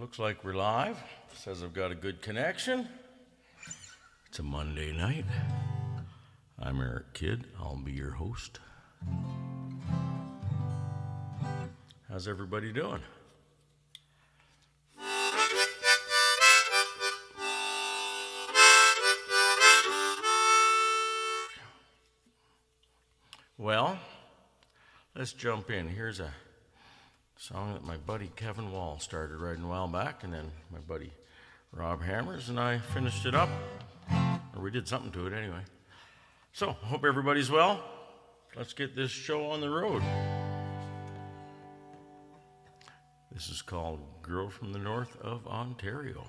Looks like we're live. Says I've got a good connection. It's a Monday night. I'm Eric Kidd. I'll be your host. How's everybody doing? Well, let's jump in. Here's a song that my buddy Kevin Wall started writing a while back, and then my buddy Rob Hammers and I finished it up, or we did something to it anyway. So, hope everybody's well. Let's get this show on the road. This is called Girl from the North of Ontario.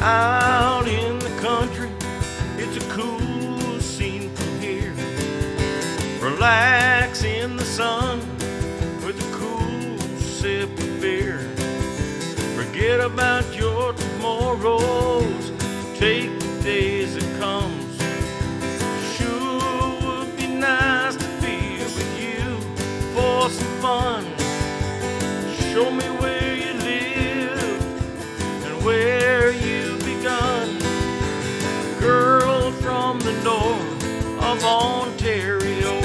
Out in the country, it's a cool scene from here. Relax in the sun with a cool sip of beer. Forget about your tomorrows, take the days that comes. Sure would be nice to be with you for some fun. Show me where you live and where you begun. Girl from the north of Ontario.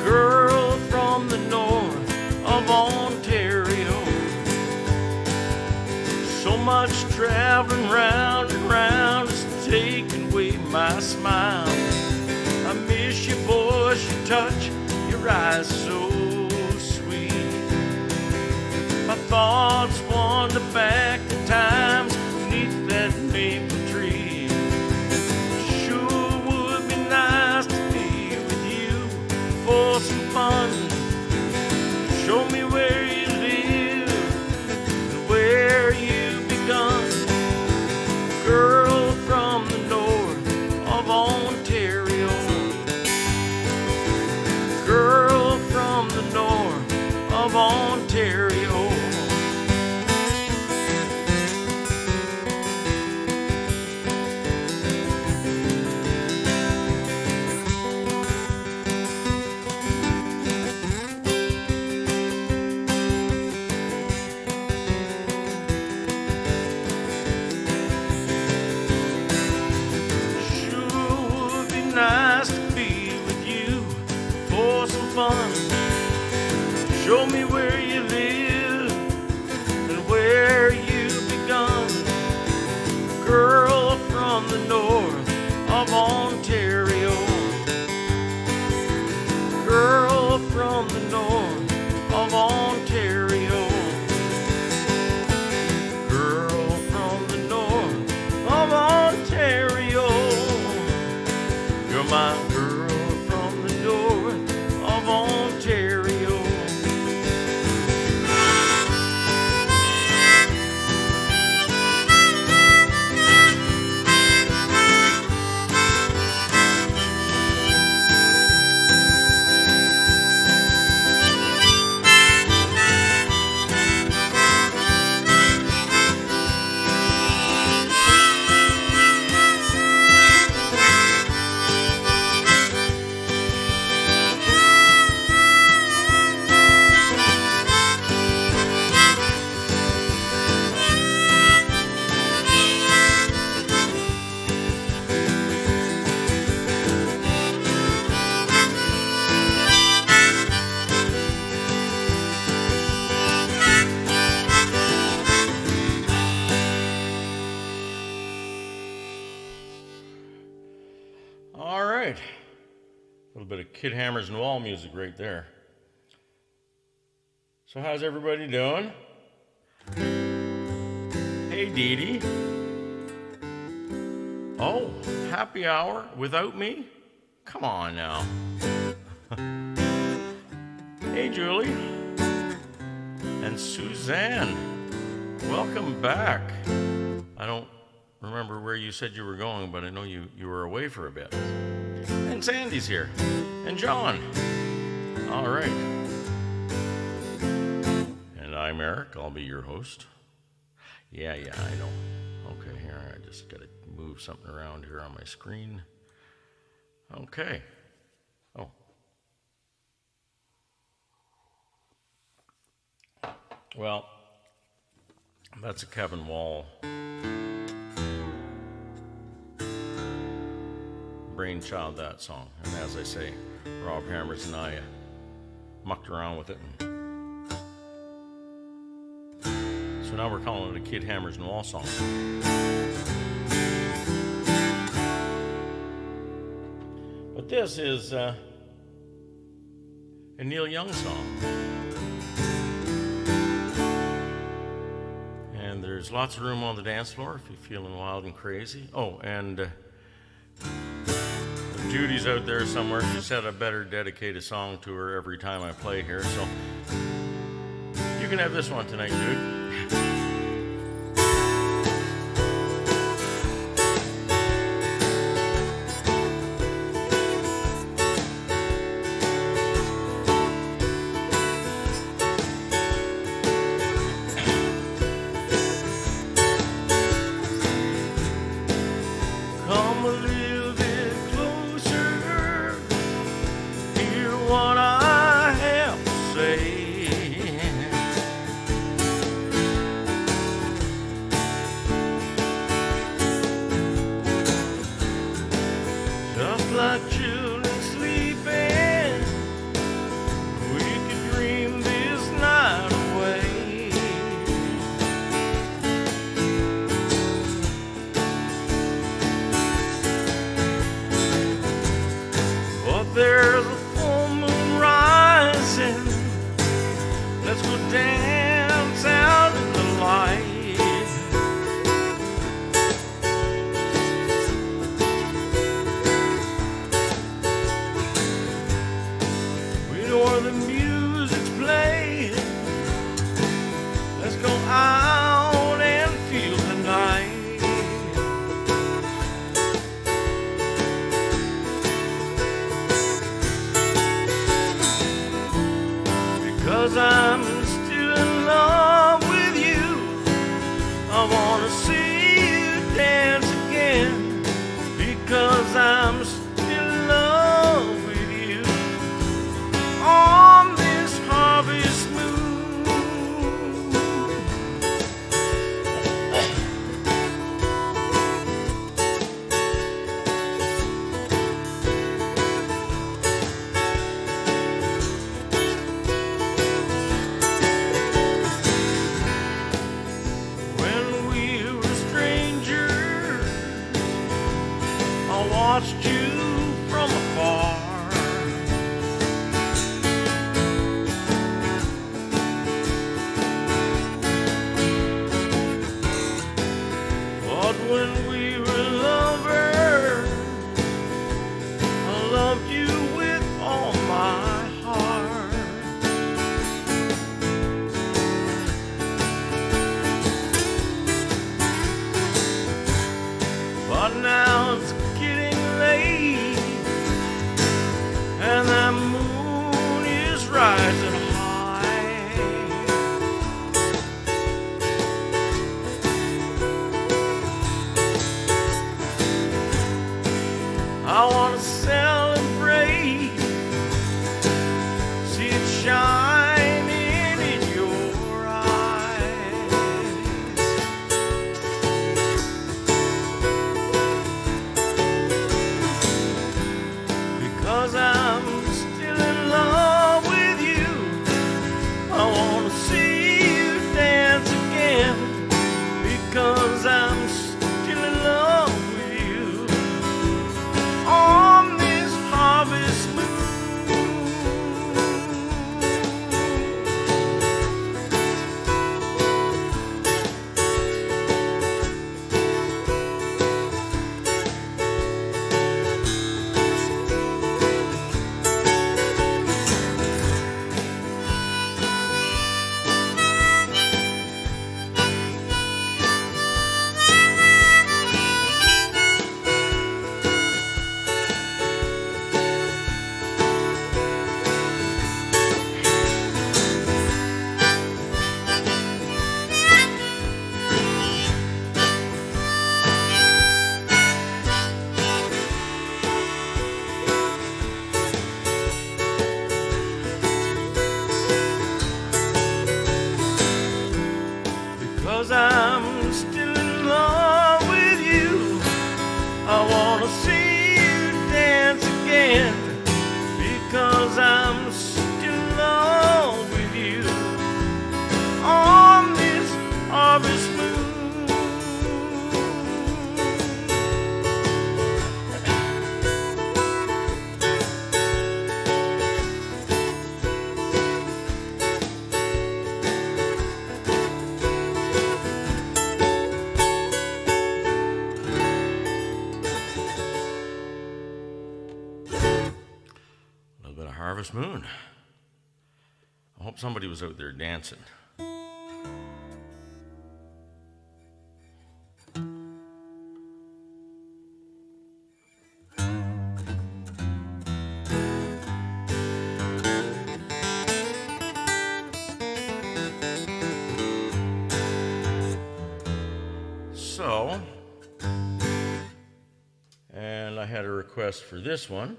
Girl from the north of Ontario. So much traveling round and round is taking away my smile. I miss your voice, your touch, your eyes so sweet. My thoughts wander back to times beneath that maple tree. Sure would be nice to be with you for some fun. Show me where you live and where you begun. Girl from the north of Ontario. Girl from the north of Ontario. Fun. Show me where you live and where you begun. Girl from the north of Ontario. Girl from the north of Ontario. Girl from the north of Ontario. You're my girl from the north of Ontario. A little bit of Kid Hammers and Wall music right there. So how's everybody doing? Hey, Dee Dee. Oh, happy hour without me? Come on now. Hey, Julie. And Suzanne. Welcome back. I don't remember where you said you were going, but I know you were away for a bit. And Sandy's here. And John. All right. And I'm Eric. I'll be your host. Yeah, I know. Okay, here, I just got to move something around here on my screen. Okay. Oh. Well, that's a Kevin Wall brainchild, that song. And as I say, Rob Hammers and I mucked around with it. So now we're calling it a Kid Hammers and Wall song. But this is a Neil Young song. And there's lots of room on the dance floor if you're feeling wild and crazy. Oh, and Judy's out there somewhere. She said I better dedicate a song to her every time I play here. So you can have this one tonight, Jude. There's a full moon rising. Let's go dance out in the light. We know where the music's playing. Let's go out and feel the night. Cause I'm still in love with you. I wanna see you dance again. Because I'm still in love with you. On this harvest moon. Watched you from afar. But when we were lovers, I loved you with all my heart. But now it's getting late. because I'm still in love with you. I wanna see you dance again because I'm still in love with you. On this harvest moon. Harvest Moon. I hope somebody was out there dancing. So, and I had a request for this one.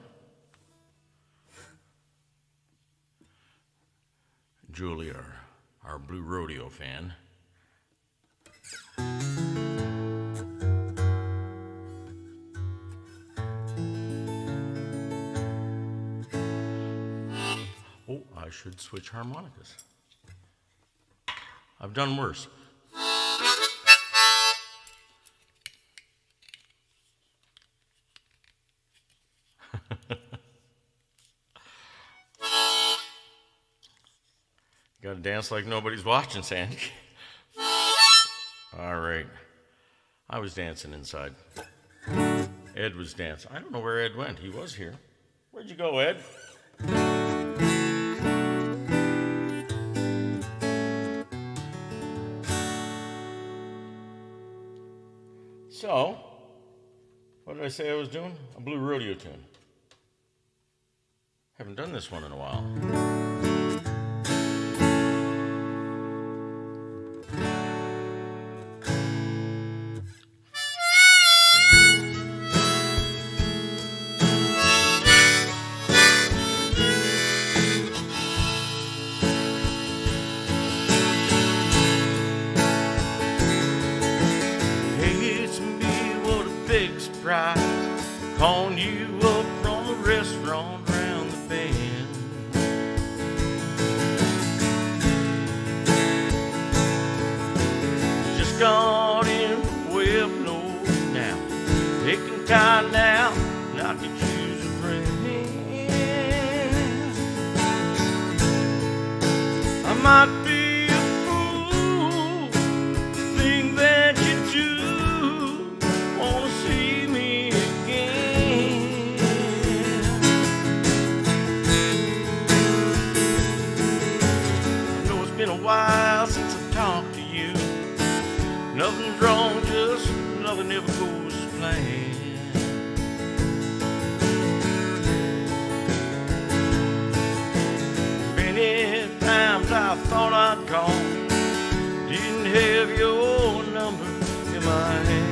Julie, our Blue Rodeo fan. Oh, I should switch harmonicas. I've done worse. Gotta dance like nobody's watching, Sandy. All right. I was dancing inside. Ed was dancing. I don't know where Ed went. He was here. Where'd you go, Ed? So, what did I say I was doing? A Blue Rodeo tune. Haven't done this one in a while. Calling you up from the restaurant round the bend. Just got in the web nose now, taking time now not to choose a friend. I might be a fool to think that you do wanna see me again. I know it's been a while since I've talked to you. Nothing's wrong, just nothing ever goes as planned. Many times I thought I'd call, didn't have your number in my hand.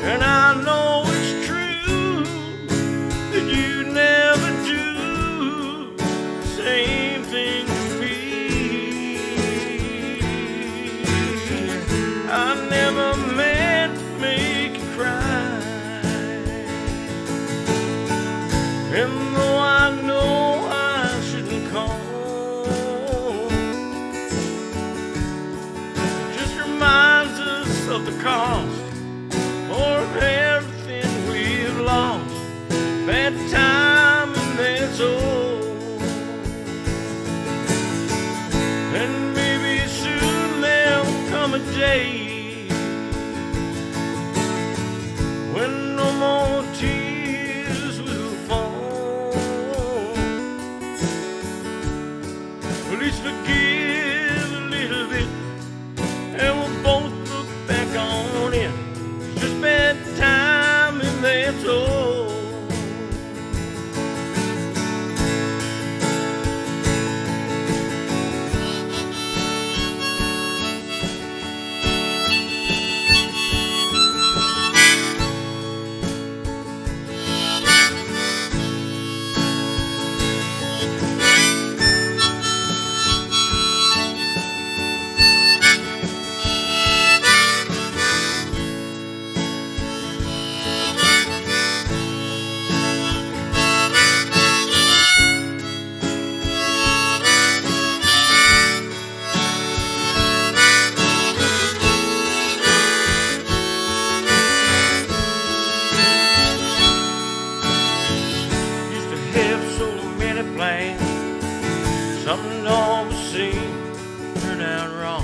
And I know it's true that you never do the same thing to me. I never meant to make you cry, and though I know I shouldn't call, it just reminds us of the cost of everything we've lost. That time and that's all. And maybe soon there'll come a day when no more tears will fall. At least forgive a little bit, and we'll both look back on it. It's just bad time and that's all. always seemed to turn out wrong.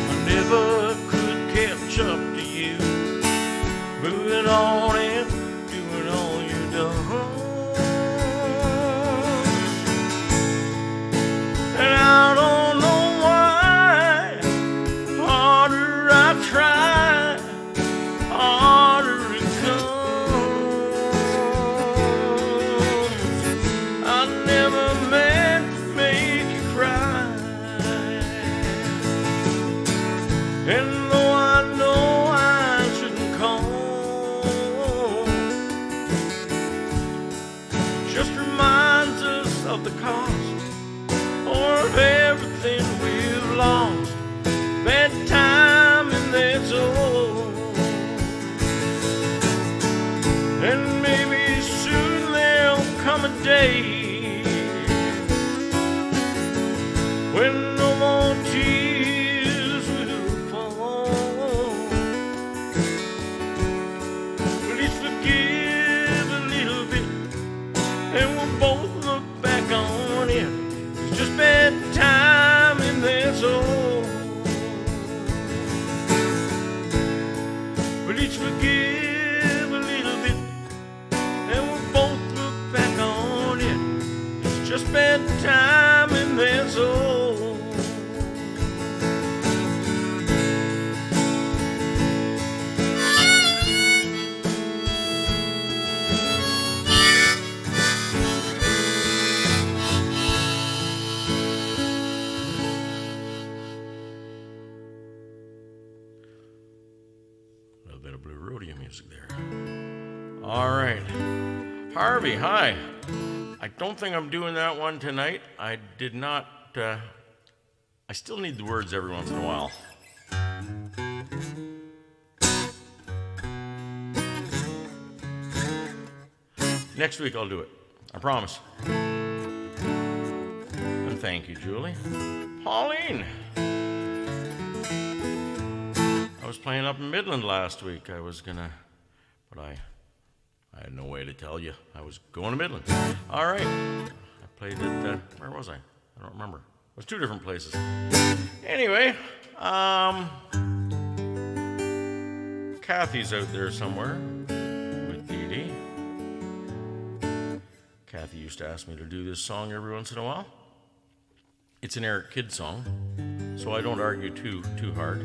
I never could catch up to you, moving on and doing all you done. And I don't know why, harder I try, harder it comes. I never meant to make you cry. And though I know I shouldn't call, just reminds us of the cost of everything we've lost. Bad time and that's all. And maybe soon there'll come a day when no more tears will fall. Please forgive a little bit, and we'll both look back on it. It's just bad time and that's all. But each forgive a little bit, and we'll both look back on it. It's just bad time and that's all. A little bit of Blue Rodeo music there. All right. Harvey, hi. I don't think I'm doing that one tonight. I did not, I still need the words every once in a while. Next week I'll do it. I promise. And thank you, Julie. Pauline. I was playing up in Midland last week. I was gonna, but I had no way to tell you. I was going to Midland. All right. I played at, where was I? I don't remember. It was 2 different places. Anyway, Kathy's out there somewhere with Dee Dee. Kathy used to ask me to do this song every once in a while. It's an Eric Kidd song, so I don't argue too hard.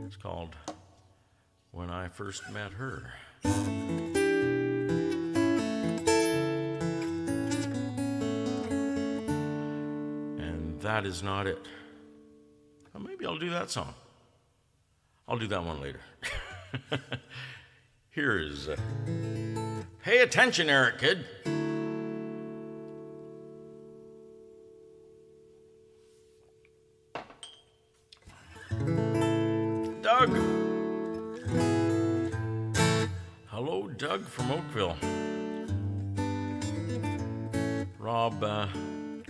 It's called When I First Met Her. And that is not it. Well, maybe I'll do that song. I'll do that one later. Here is Pay Attention, Eric Kidd. Doug. Hello, Doug from Oakville.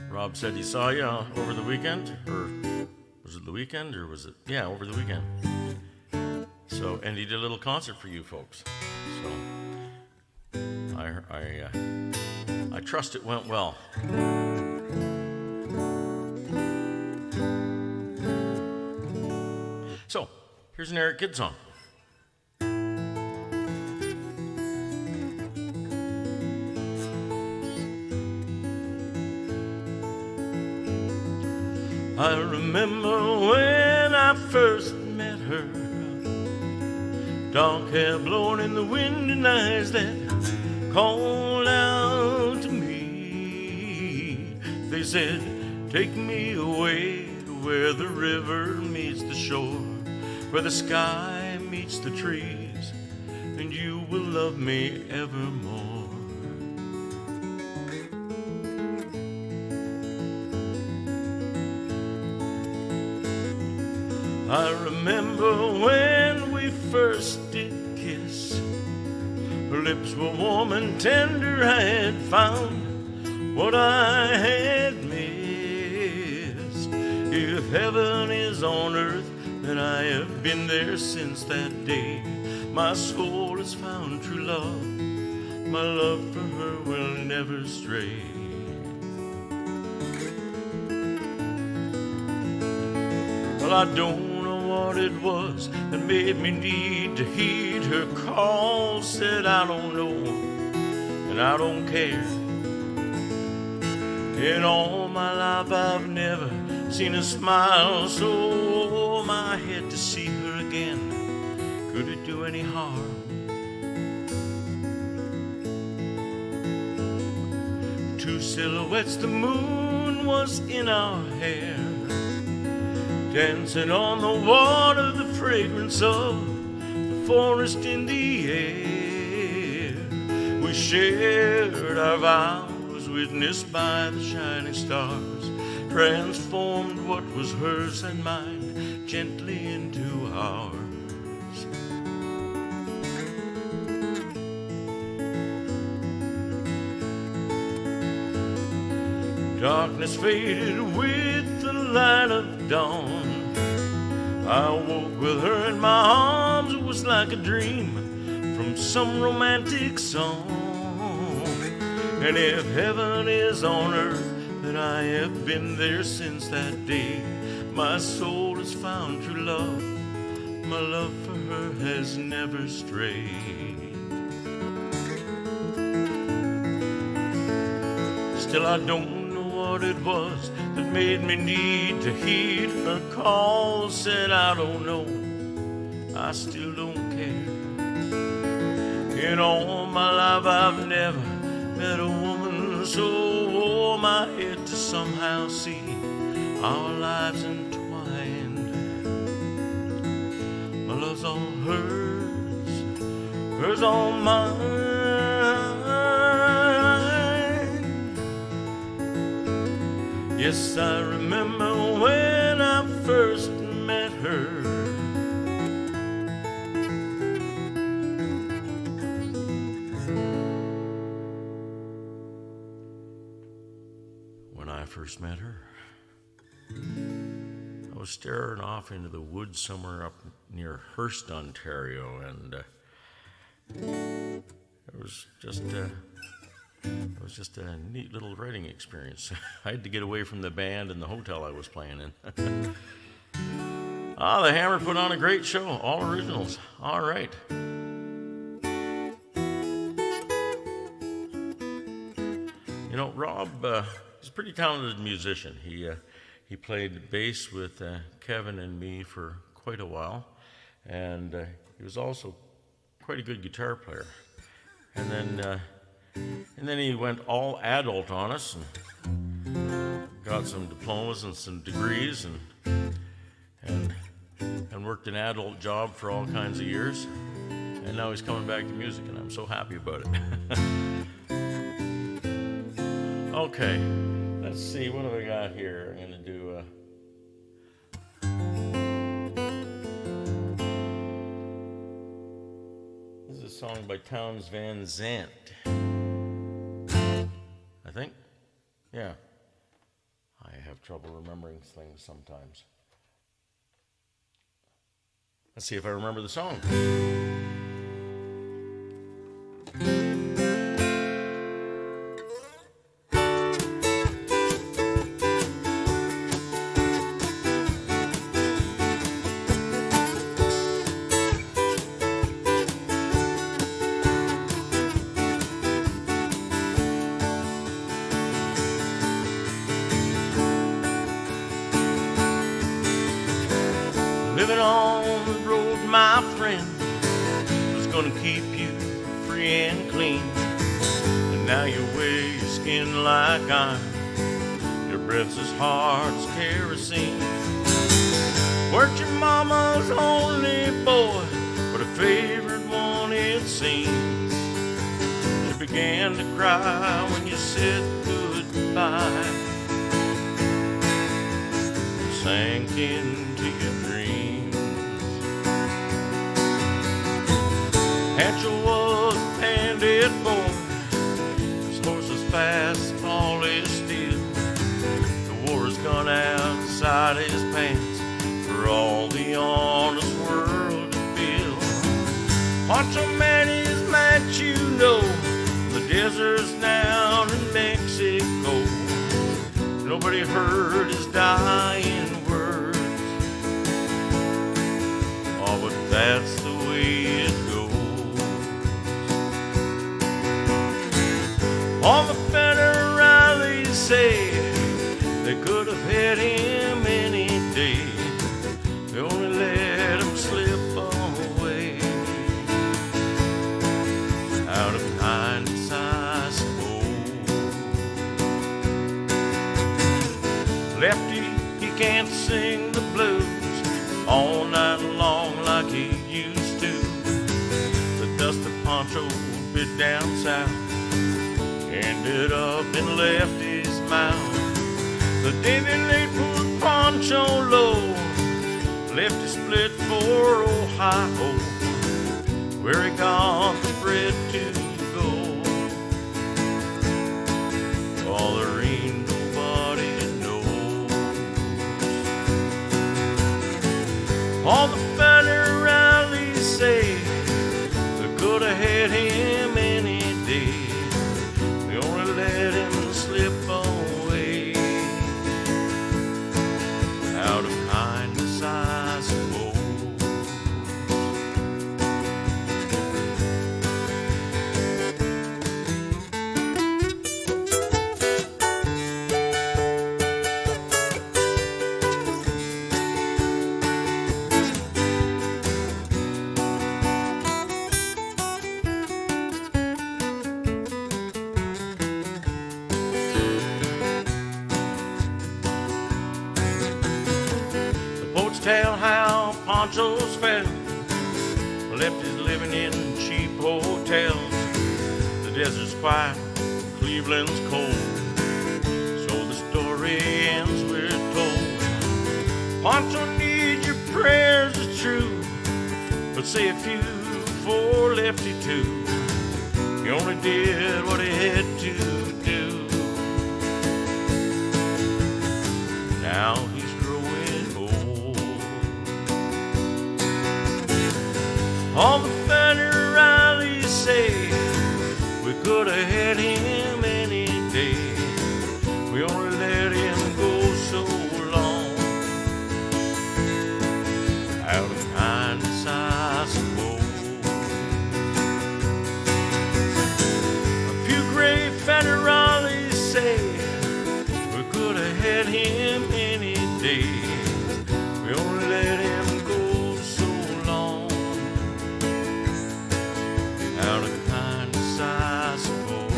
Rob said he saw you over the weekend, or was it the weekend, or was it? Yeah, over the weekend. So, and he did a little concert for you folks. So, I trust it went well. So, here's an Eric Kidd song. I remember when I first met her, dark hair blowing in the wind and eyes that called out to me. They said, take me away to where the river meets the shore, where the sky meets the trees, and you will love me evermore. I remember when we first did kiss. Her lips were warm and tender. I had found what I had missed. If heaven is on earth, then I have been there since that day. My soul has found true love. My love for her will never stray. Well, I don't know what it was that made me need to heed her call. Said I don't know and I don't care. In all my life I've never seen a smile so my head to see her again. Could it do any harm? Two silhouettes, the moon was in our hair, dancing on the water, the fragrance of the forest in the air. We shared our vows, witnessed by the shining stars, transformed what was hers and mine gently into ours. Darkness faded with the light of dawn. I woke with her in my arms. It was like a dream from some romantic song. And if heaven is on earth, then I have been there since that day. My soul has found true love. My love for her has never strayed. Still I don't what it was that made me need to heed her call. Said I don't know, I still don't care. In all my life I've never met a woman so wore my head to somehow see our lives entwined. My love's all hers, hers all mine. Yes, I remember when I first met her. When I first met her, I was staring off into the woods somewhere up near Hearst, Ontario, and it was just a neat little writing experience. I had to get away from the band and the hotel I was playing in. The Hammer put on a great show, all originals. All right. You know, Rob is a pretty talented musician. He played bass with Kevin and me for quite a while, and he was also quite a good guitar player. And then he went all adult on us and got some diplomas and some degrees and worked an adult job for all kinds of years. And now he's coming back to music, and I'm so happy about it. Okay, let's see, what have I got here? I'm going to do this is a song by Townes Van Zandt. I think. Yeah. I have trouble remembering things sometimes. Let's see if I remember the song. Living on the road, my friend, was gonna keep you free and clean. And now you wear your skin like iron, your breath's as hard as kerosene. Weren't your mama's only boy, but a favorite one it seems. She began to cry when you said goodbye, sank into your dreams. Pancho was a bandit boy, his horse was fast, all is steel. The war's gone outside his pants for all the honest world to feel. Pancho man is mad, you know. The desert's down in Mexico. Nobody heard his dying words. Oh, but that's the way it goes. All the federales say they could have had him any day. They only let him slip away. Out of kindness, I suppose. Lefty, he can't sing the blues all night long like he used to. The dust of Pancho bit down south ended up in Lefty's mouth. The day they laid poor Pancho low, Lefty split for Ohio, where he got the bread to go. Oh, there ain't nobody knows. All the federales say they could have had him any day. They only let him slip away. Out of kindness, I suppose. Tell how Pancho's felt. Lefty's living in cheap hotels. The desert's quiet, Cleveland's cold. So the story ends, we're told. Pancho needs your prayers, it's true, but say a few for Lefty too. He only did what he had to do. Now he's growing old. All the federales say we could have had him any day. We only let him go so long. Out of kindness, I suppose. A few gray federales say we could have had him any day. We only let him go so long. Out of kindness, I suppose.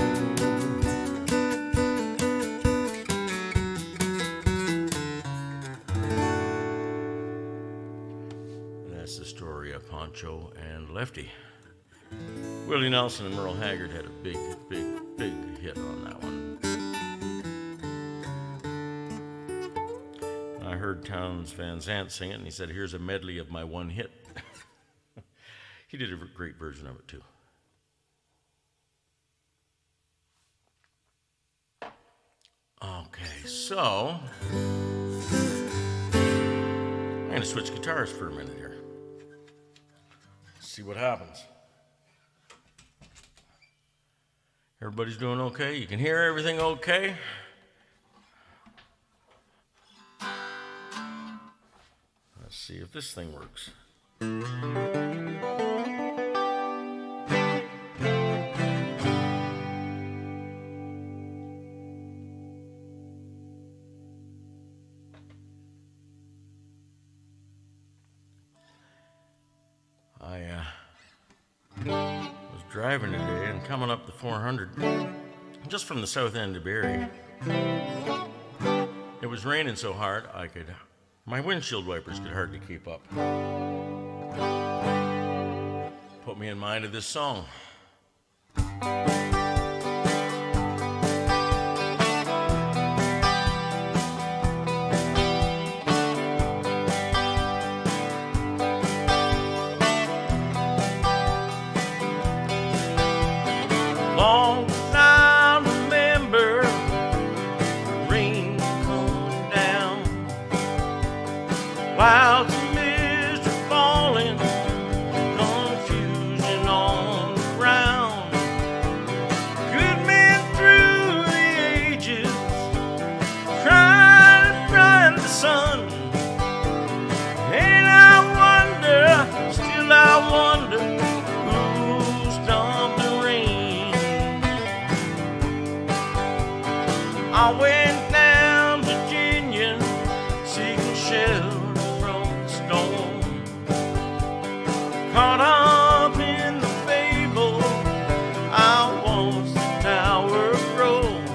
And that's the story of Pancho and Lefty. Willie Nelson and Merle Haggard had a big hit on that one. I heard Townes Van Zandt sing it, and he said, "Here's a medley of my one hit." He did a great version of it, too. Okay, so I'm going to switch guitars for a minute here. See what happens. Everybody's doing okay? You can hear everything okay? Let's see if this thing works. I was driving today and coming up the 400 just from the south end of Barrie. It was raining so hard my windshield wipers could hardly keep up. Put me in mind of this song. Long as I remember, rain coming down, clouds of mist are falling, confusion I went down Virginia, seeking shelter from the storm. Caught up in the fable, I was the Tower of Rome.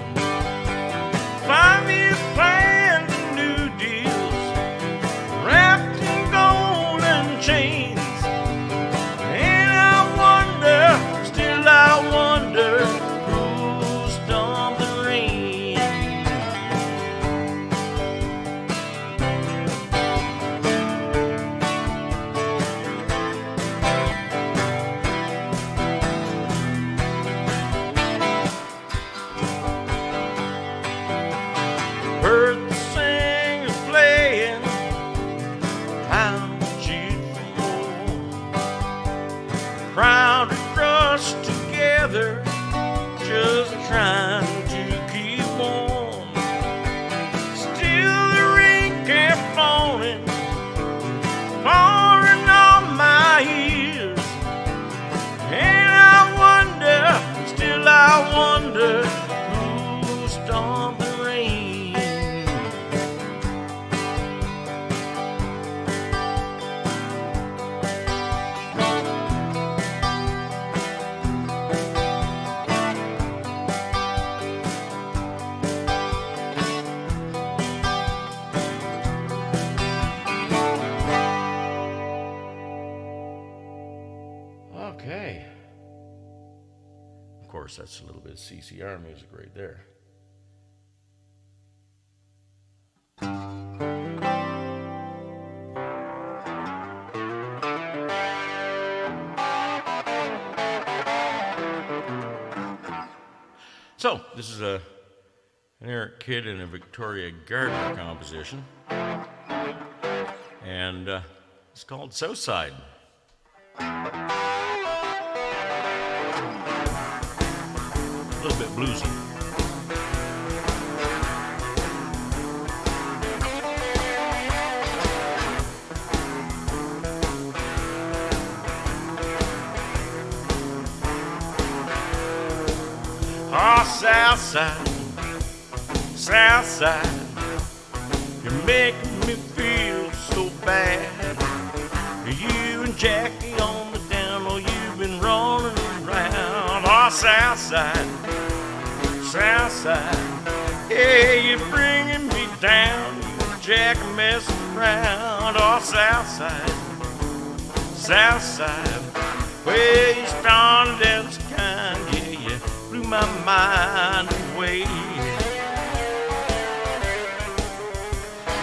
5-year plans and new deals, wrapped in golden chains. And I wonder, still I wonder, who's stomping rain. Heard the singers playing, hounds cheered for more. Crowd had rushed together, just trying to keep warm. Still the rain kept falling, pouring on my ears. And I wonder, still I wonder, who's stomping rain. Okay. Of course, that's a little bit of CCR music right there. So, this is an Eric Kidd and a Victoria Gardner composition. And it's called Southside. A little bit bluesy. Oh, Southside, Southside, you're making me feel so bad. You and Jackie on the down, oh, you've been rolling around. Oh, Southside, Southside, yeah, you're bringing me down. You and Jackie messing around. Oh, Southside, Southside, well, you started as kind, yeah, you blew my mind away.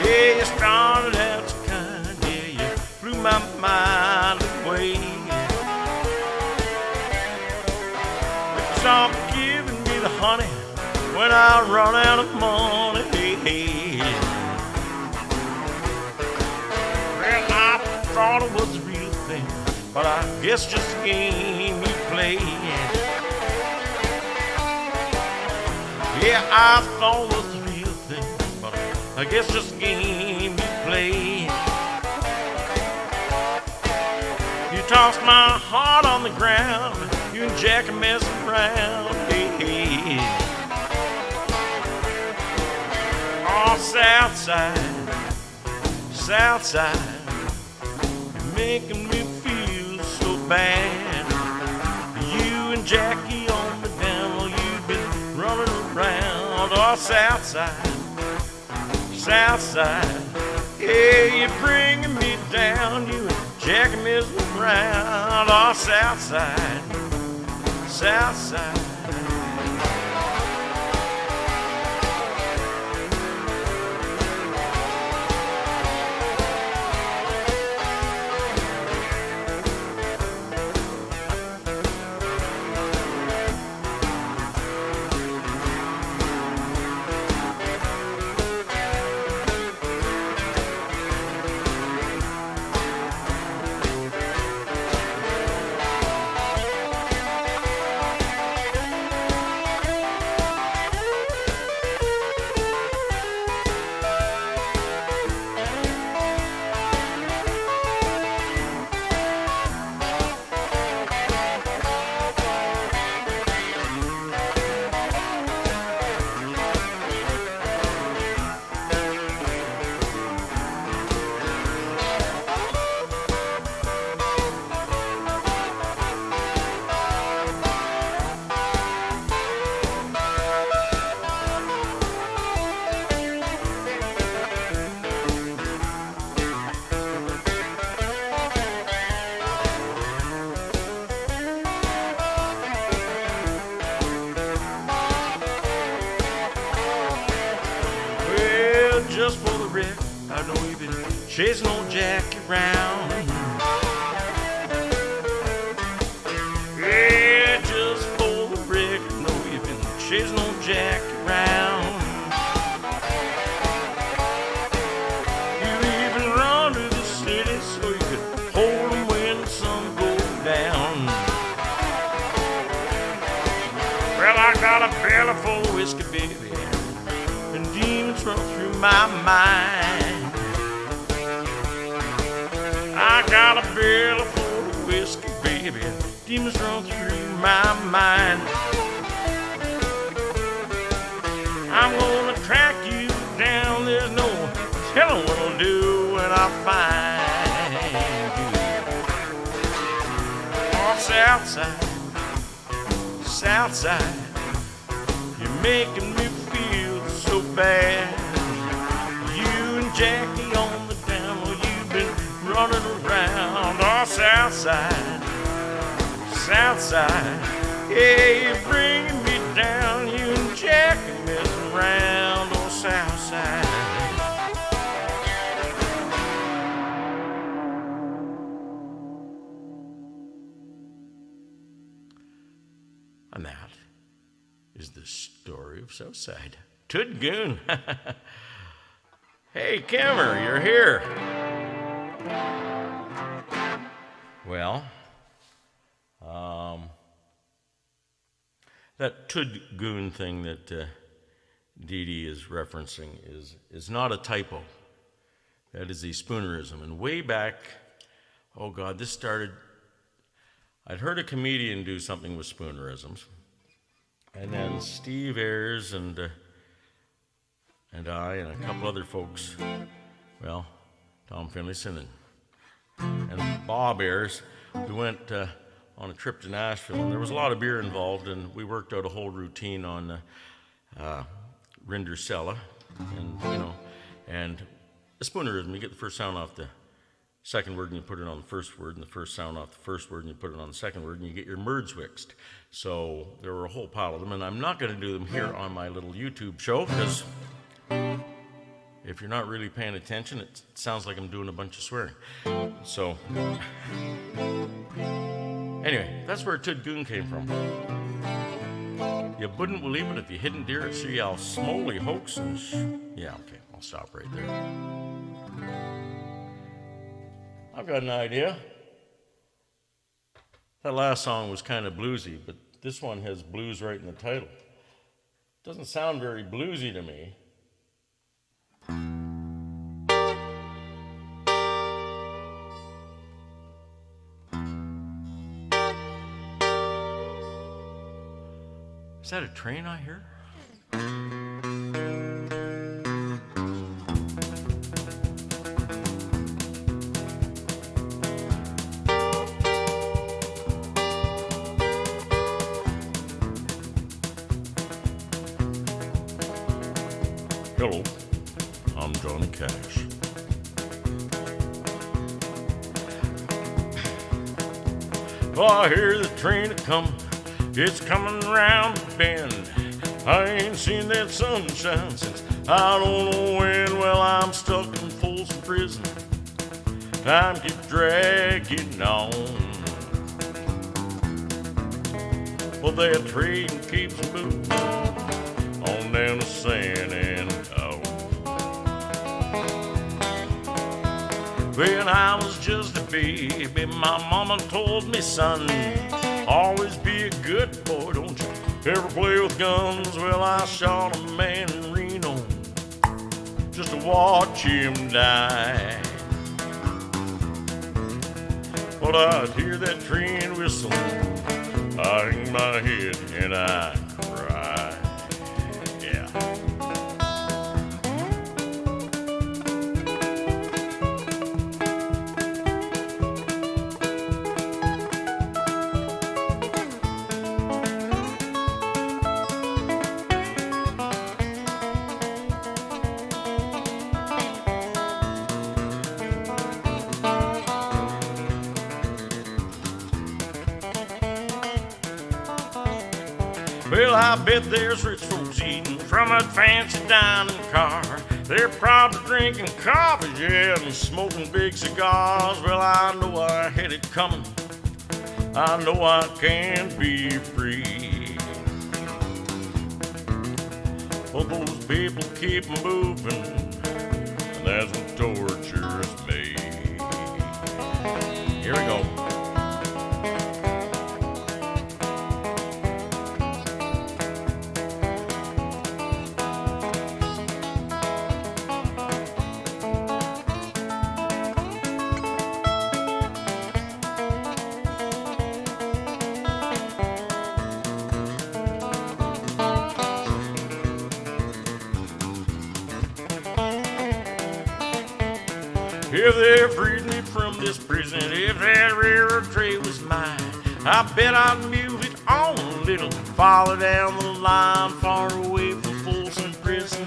Yeah, you started as kind, yeah, you blew my mind away. But you stop giving me the honey when I run out of money. Well, I thought it was a real thing, but I guess just a game you play. Yeah, I thought it was a real thing, but I guess just a game you play. You tossed my heart on the ground, you and Jack are messing around. Hey. Oh, Southside, Southside, you're making me feel so bad. You and Jackie on the down, well, you've been running around. Oh, Southside, Southside, yeah, you're bringing me down. You and Jackie messing around. Oh, Southside, Southside. chasing old Jackie round. Yeah, just for the record, know you've been chasing old Jackie round. You even run to the city so you could hold him when the sun goes down. Well, I got a belly full of whiskey, baby, and demons run through my mind. I got a belly full of whiskey, baby, demons run through my mind. I'm gonna track you down, there's no telling what I'll do when I find you. Oh, Southside, Southside, you're making me feel so bad. You and Jackie on the down, well, you've been running around. Oh, Southside, Southside, yeah, you're bringing me down. You and Jackie messing around. Oh, Southside. And that is the story of Southside. Tood Goon. Hey, Kimmer, you're here. Well, that Tood Goon thing that Dee Dee is referencing is not a typo. That is a spoonerism. And way back, oh God, this started, I'd heard a comedian do something with spoonerisms. And then Steve Ayers and I and a couple other folks, well, Tom Finlayson and Bob Ayers, we went on a trip to Nashville, and there was a lot of beer involved, and we worked out a whole routine on Rindersella, and a spoonerism. You get the first sound off the second word and you put it on the first word, and the first sound off the first word and you put it on the second word, and you get your words mixed. So there were a whole pile of them, and I'm not going to do them here on my little YouTube show, because if you're not really paying attention, it sounds like I'm doing a bunch of swearing. So anyway, that's where Tood Goon came from. You wouldn't believe it if you hadn't dear it, see how smoley hoax and yeah, okay, I'll stop right there. I've got an idea. That last song was kind of bluesy, but this one has blues right in the title. Doesn't sound very bluesy to me. Is that a train I hear? Hello, I'm Johnny Cash. Oh, I hear the train a-comin'. It's coming round the bend. I ain't seen that sunshine since I don't know when. Well, I'm stuck in Folsom prison. Time keeps dragging on. Well, that train keeps moving on down to San Antonio. When I was just a baby, my mama told me, son, always be a good boy, don't you ever play with guns. Well, I shot a man in Reno just to watch him die. But I'd hear that train whistle, I hang my head and I cry. Yeah. Well, I bet there's rich folks eating from that fancy dining car. They're probably drinking coffee, yeah, and smoking big cigars. Well, I know I had it coming. I know I can't be free. Well, those people keep moving, and that's what tortures me. Here we go. If they freed me from this prison, if that railroad train was mine, I bet I'd move it on a little farther down the line, far away from Folsom prison.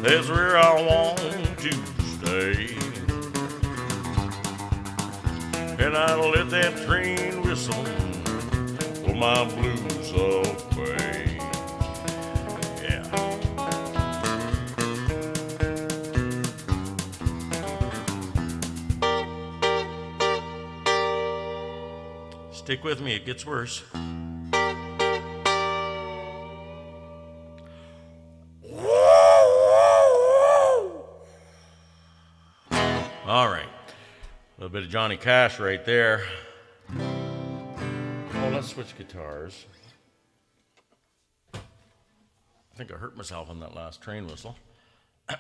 That's where I want to stay. And I'd let that train whistle for my blues away. Yeah. Stick with me, it gets worse. All right, a little bit of Johnny Cash right there. Well, let's switch guitars. I think I hurt myself on that last train whistle. I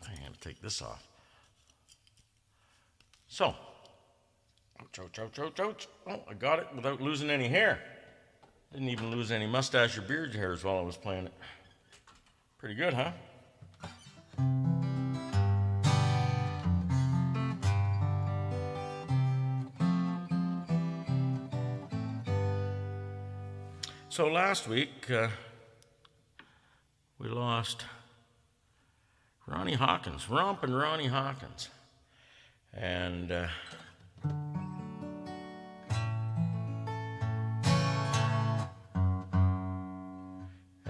think I'm going to take this off. So, oh, I got it without losing any hair. Didn't even lose any mustache or beard hairs while I was playing it. Pretty good, huh? So last week, we lost Ronnie Hawkins, Rompin' Ronnie Hawkins. And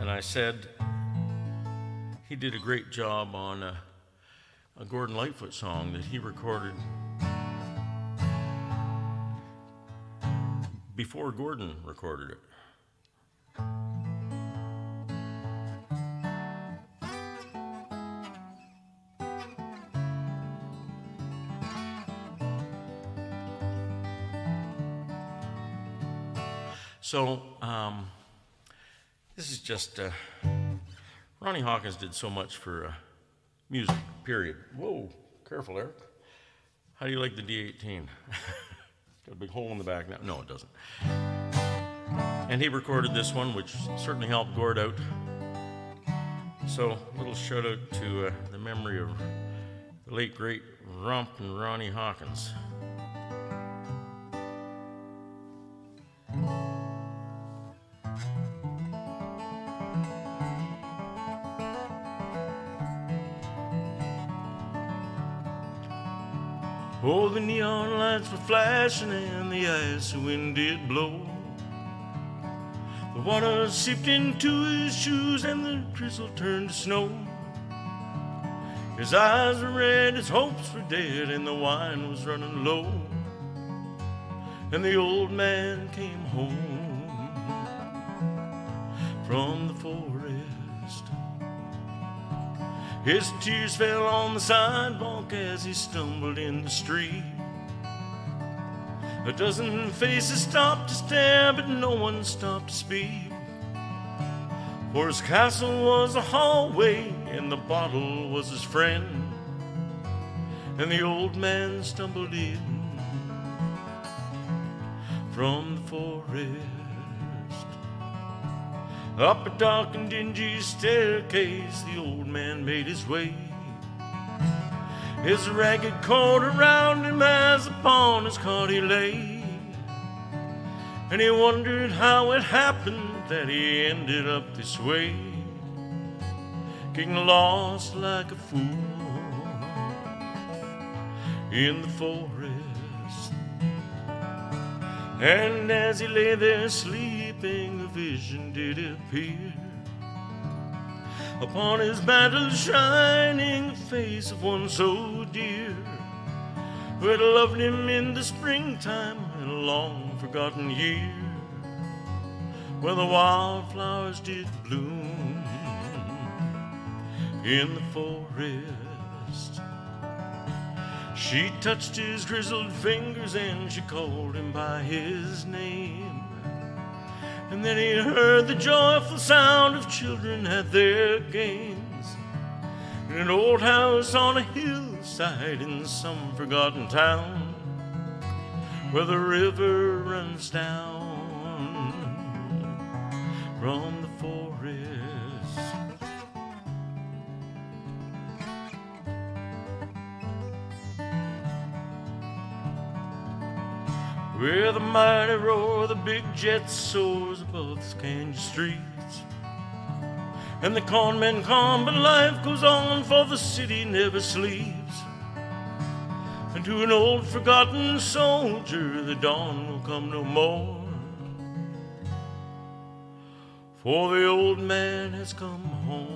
I said he did a great job on a Gordon Lightfoot song that he recorded before Gordon recorded it. So, this is just, Ronnie Hawkins did so much for music, period. Whoa, careful, Eric. How do you like the D18? Got a big hole in the back now. No, it doesn't. And he recorded this one, which certainly helped Gord out. So, a little shout out to the memory of the late, great Rompin' Ronnie Hawkins. Oh, the neon lights were flashing and the ice wind did blow. The water seeped into his shoes and the drizzle turned to snow. His eyes were red, his hopes were dead, and the wine was running low. And the old man came home from the forest. His tears fell on the sidewalk as he stumbled in the street. A dozen faces stopped to stare, but no one stopped to speak. For his castle was a hallway, and the bottle was his friend. And the old man stumbled in from the forest. Up a dark and dingy staircase, the old man made his way. His ragged coat around him as upon his cot he lay. And he wondered how it happened that he ended up this way, getting lost like a fool in the forest. And as he lay there sleeping, weeping a vision did appear. Upon his mantle shining face of one so dear, who had loved him in the springtime in a long forgotten year, where the wildflowers did bloom in the forest. She touched his grizzled fingers and she called him by his name. And then he heard the joyful sound of children at their games in an old house on a hillside in some forgotten town, where the river runs down from the forest. Where the mighty roar of the big jet soars above the Kansas streets, and the cornmen come, but life goes on, for the city never sleeps. And to an old forgotten soldier the dawn will come no more, for the old man has come home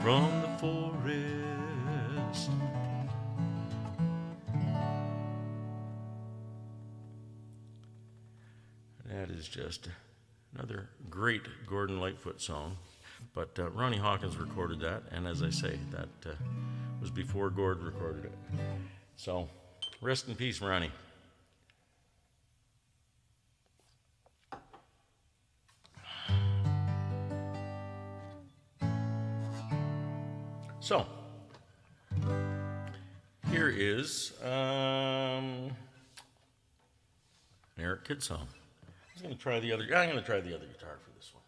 from the forest. That is just another great Gordon Lightfoot song. But Ronnie Hawkins recorded that, and as I say, that was before Gord recorded it. So, rest in peace, Ronnie. So, here is an Eric Kidd song. I'm going to try the other guitar for this one.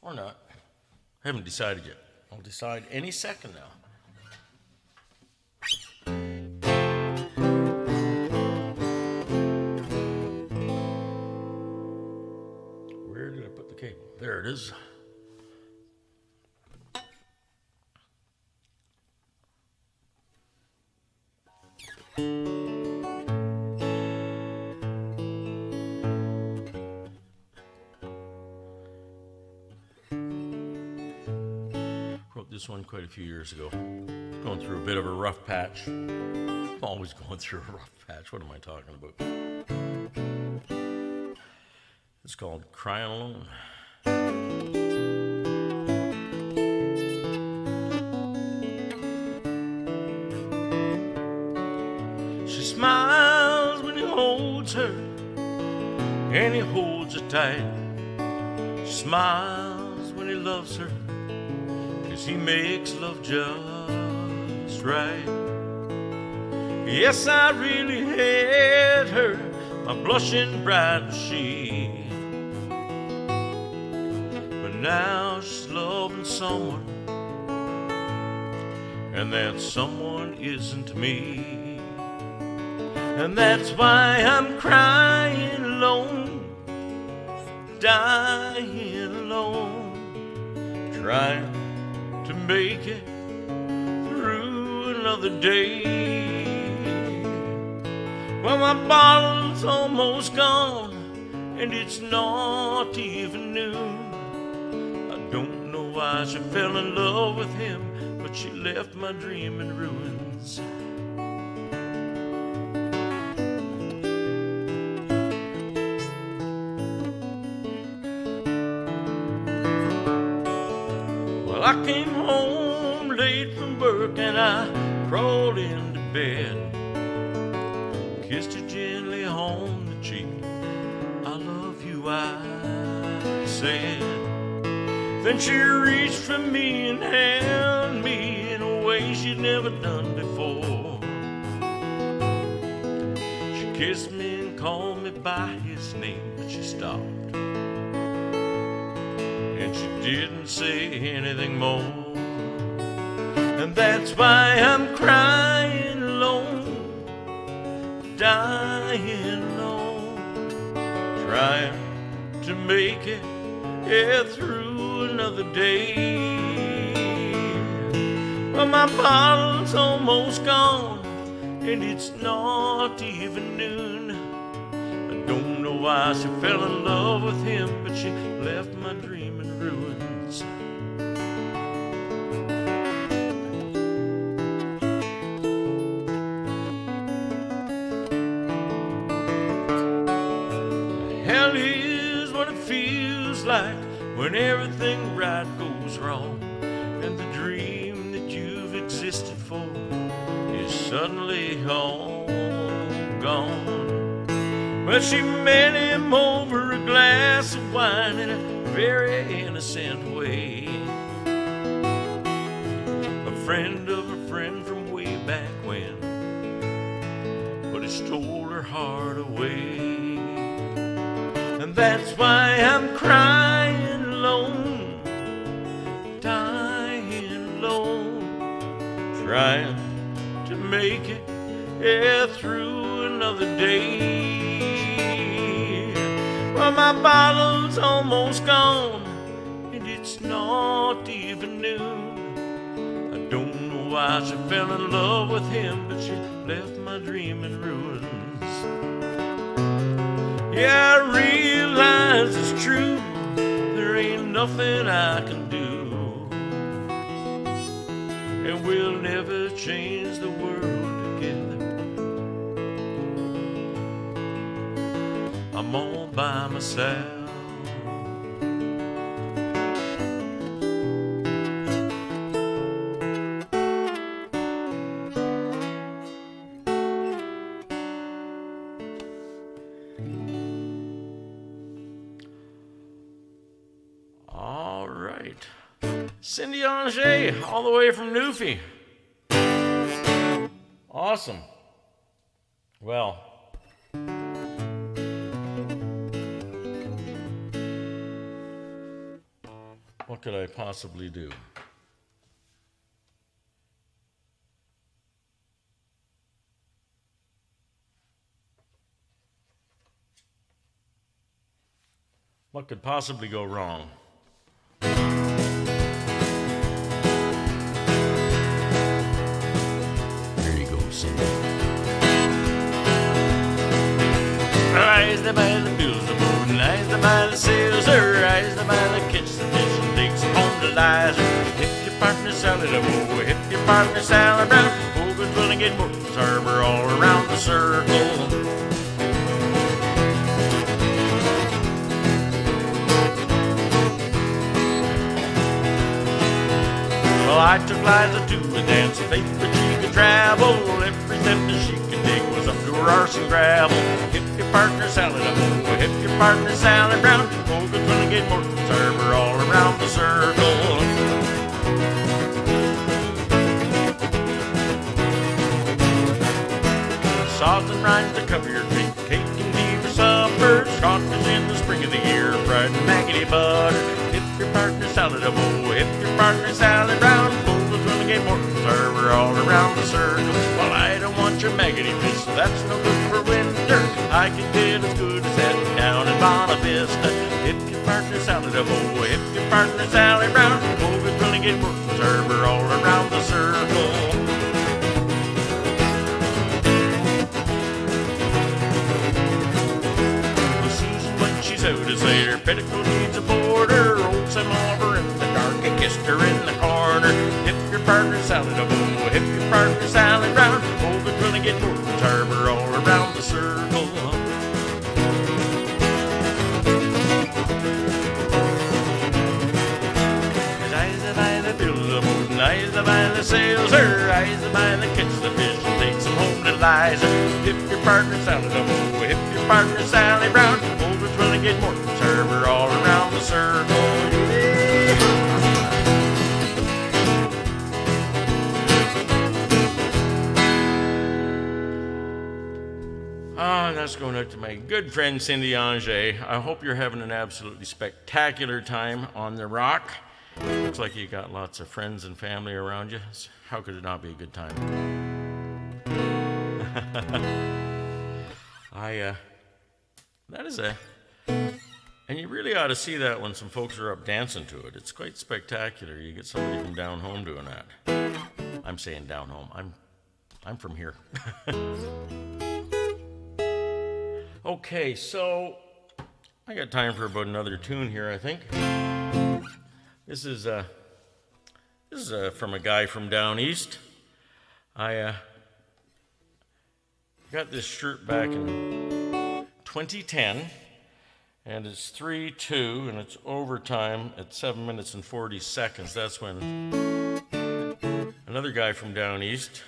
Or not. I haven't decided yet. I'll decide any second now. Where did I put the cable? There it is. This one quite a few years ago. Going through a bit of a rough patch. I'm always going through a rough patch. What am I talking about? It's called Cryin' Alone. She smiles when he holds her, and he holds her tight. She smiles when he loves her, he makes love just right. Yes, I really had her, my blushing bride was she. But now she's loving someone, and that someone isn't me. And that's why I'm crying alone, dying alone, trying to make it through another day. Well, my bottle's almost gone, and it's not even noon. I don't know why she fell in love with him, but she left my dream in ruins. I came home late from work and I crawled into bed, kissed her gently on the cheek. I love you, I said. Then she reached for me and held me in a way she'd never done before. She kissed me and called me by his name, but she stopped. She didn't say anything more. And that's why I'm crying alone, dying alone, trying to make it through another day. Well, my bottle's almost gone, and it's not even noon. I don't know why she fell in love with him, but she left my dream in ruins. Hell is what it feels like when everything right goes wrong, and the dream that you've existed for is suddenly all gone. Well, she met him over a glass of wine in a very innocent way. A friend of a friend from way back when, but he stole her heart away. And that's why I'm crying alone, dying alone, trying to make it through another day. Well, my bottle's almost gone, and it's not even noon. I don't know why she fell in love with him, but she left my dream in ruins. Yeah, I realize it's true, there ain't nothing I can do, and we'll never change the world together. I'm all by myself. All right. Cindy Angers, all the way from Newfie. Awesome. Well, what could I possibly do? What could possibly go wrong? There you go, Cindy. Rise the by the bills, the boat, and rise the by the sails, or rise the by the catch the fish and takes home the lies. If your partner salad, oh, if your partner salad brown, Hogan's gonna get more harbor all around the circle. Well, I took Liza to a dance, faith but she could travel. Every step that she could take was up to her arse and gravel. If your partner salad, oh, if your partner salad brown, Hogan's gonna get more harbor all around the circle. Sauce and rinds to cover your cake, cake and tea for supper, crawfish in the spring of the year, fried maggoty butter. If your partner salad, oh, if your partner salad brown, Hogan's gonna get more server all around the circle. Well, I don't want your maggoty fish, that's no good for winter. I can get as good as that down in Bonta Vista. If your partner salad, oh, if your partner salad brown, Hogan's gonna get more server all around the circle. So to say her petticoat needs a border, old Sam over in the dark and kissed her in the corner. If your partner salad, oh, if your partner salad brown, Hogan's gonna get Gordon's harbor all around the circle. His eyes are by the build the boat, and eyes are by the sails, her eyes are by the catch the fish and takes them home to Liza. If your partner salad, oh, if your partner salad brown, Hogan's gonna get more server all around the circle. That's going out to my good friend Cindy Angers. I hope you're having an absolutely spectacular time on the rock. Looks like you got lots of friends and family around you. How could it not be a good time? That is a... And you really ought to see that when some folks are up dancing to it. It's quite spectacular. You get somebody from down home doing that. I'm saying down home. I'm I'm from here. Okay, so I got time for about another tune here, I think. This is from a guy from down east. I got this shirt back in 2010, and it's 3-2, and it's overtime at 7 minutes and 40 seconds. That's when another guy from down east,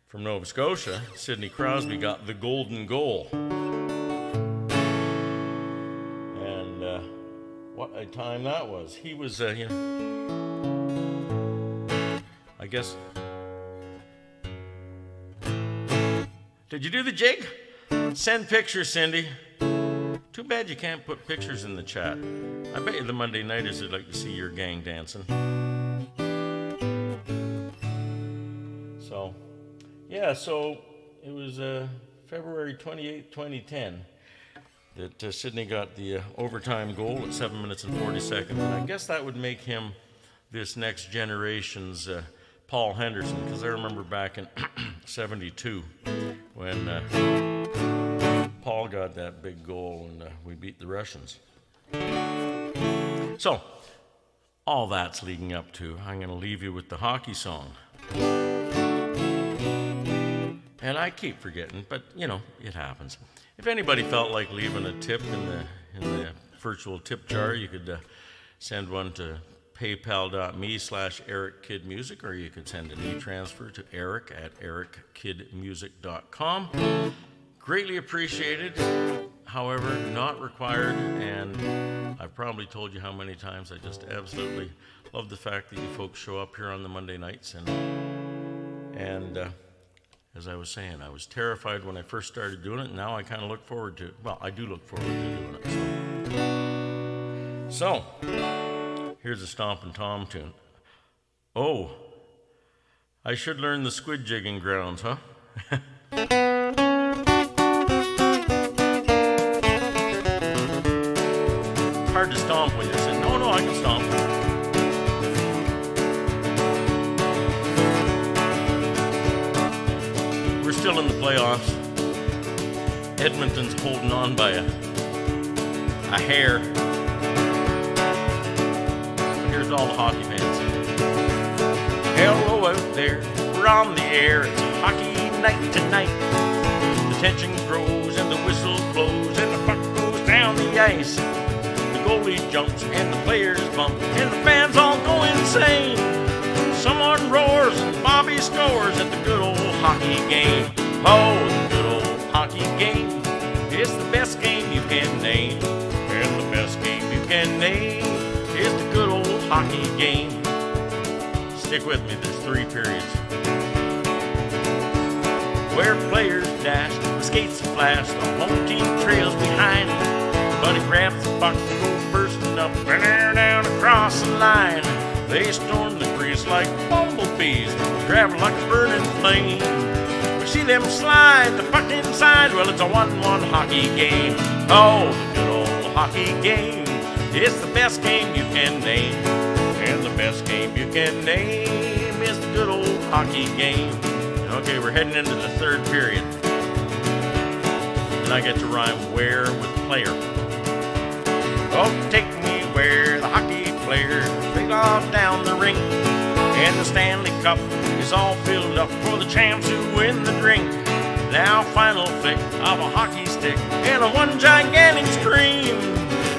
from Nova Scotia, Sidney Crosby, got the golden goal. What a time that was. He was, I guess. Did you do the jig? Send pictures, Cindy. Too bad you can't put pictures in the chat. I bet you the Monday nighters would like to see your gang dancing. So, yeah, so it was February 28th, 2010. That Sidney got the overtime goal at 7 minutes and 40 seconds. And I guess that would make him this next generation's Paul Henderson, because I remember back in 72 when Paul got that big goal and we beat the Russians. So, all that's leading up to, I'm going to leave you with the hockey song. And I keep forgetting, but, it happens. If anybody felt like leaving a tip in the virtual tip jar, you could send one to paypal.me/EricKidMusic, or you could send an e-transfer to eric@erickidmusic.com. Greatly appreciated, however, not required, and I've probably told you how many times I just absolutely love the fact that you folks show up here on the Monday nights, and as I was saying, I was terrified when I first started doing it, and now I kind of look forward to it. Well, I do look forward to doing it. So here's a Stompin' Tom tune. Oh, I should learn the squid jigging grounds, huh? Hard to stomp when you say, no, I can stomp. Still in the playoffs. Edmonton's holding on by a hair. But here's all the hockey fans. Hello out there, we're on the air. It's hockey night tonight. The tension grows and the whistle blows and the puck goes down the ice. The goalie jumps and the players bump and the fans all go insane. Someone roars and Bobby scores at the good old hockey game. Oh, the good old hockey game. It's the best game you can name. And the best game you can name is the good old hockey game. Stick with me, there's 3 periods. Where players dash, the skates flash, the home team trails behind. But he grabs the puck and goes bursting up and down across the line. They storm the crease like bumblebees, travel like a burning flame. We see them slide the puck inside, well, it's a 1-1 hockey game. Oh, the good old hockey game. It's the best game you can name. And the best game you can name is the good old hockey game. Okay, we're heading into the 3rd period. And I get to rhyme where with player. Oh, take me where the hockey players face off down the rink. And the Stanley Cup is all filled up for the champs who win the drink. Now final flick of a hockey stick and a one gigantic scream.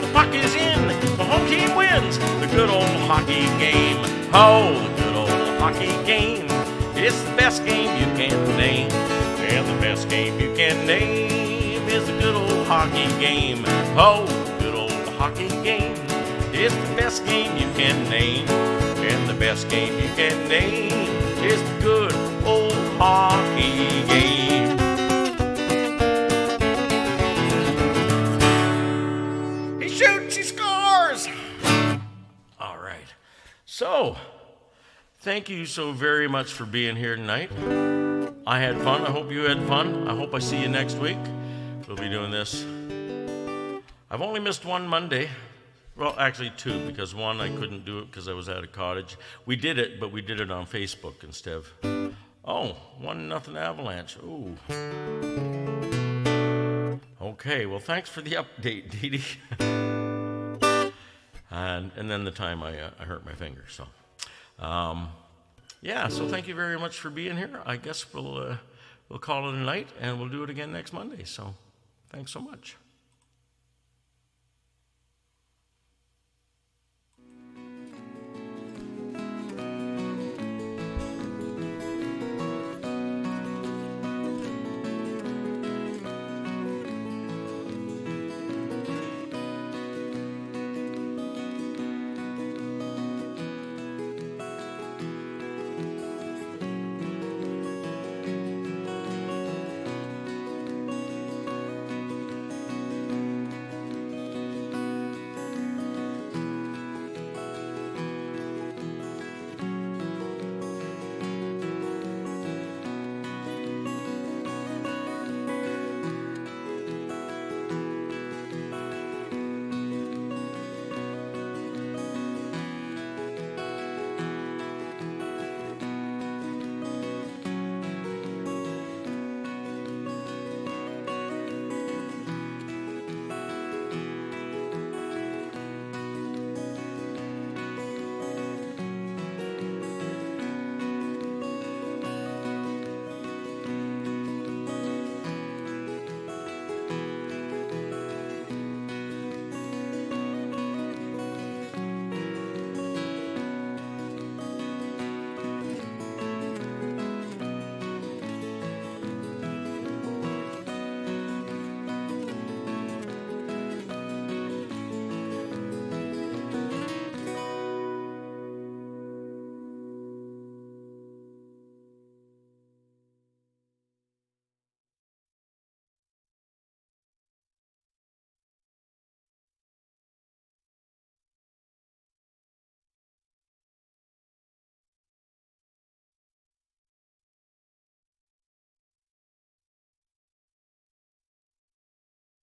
The puck is in, the home team wins the good old hockey game. Oh, the good old hockey game. It's the best game you can name. And the best game you can name is the good old hockey game. Oh, the good old hockey game. It's the best game you can name. And the best game you can name is the good old hockey game. He shoots, he scores! All right. So, thank you so very much for being here tonight. I had fun. I hope you had fun. I hope I see you next week. We'll be doing this. I've only missed one Monday. Well, actually 2, because one I couldn't do it because I was at a cottage. We did it, but we did it on Facebook instead of Oh, 1-0 Avalanche. Ooh. Okay, well, thanks for the update, Dee Dee. and then the time I hurt my finger. So, yeah. So thank you very much for being here. I guess we'll call it a night, and we'll do it again next Monday. So, thanks so much.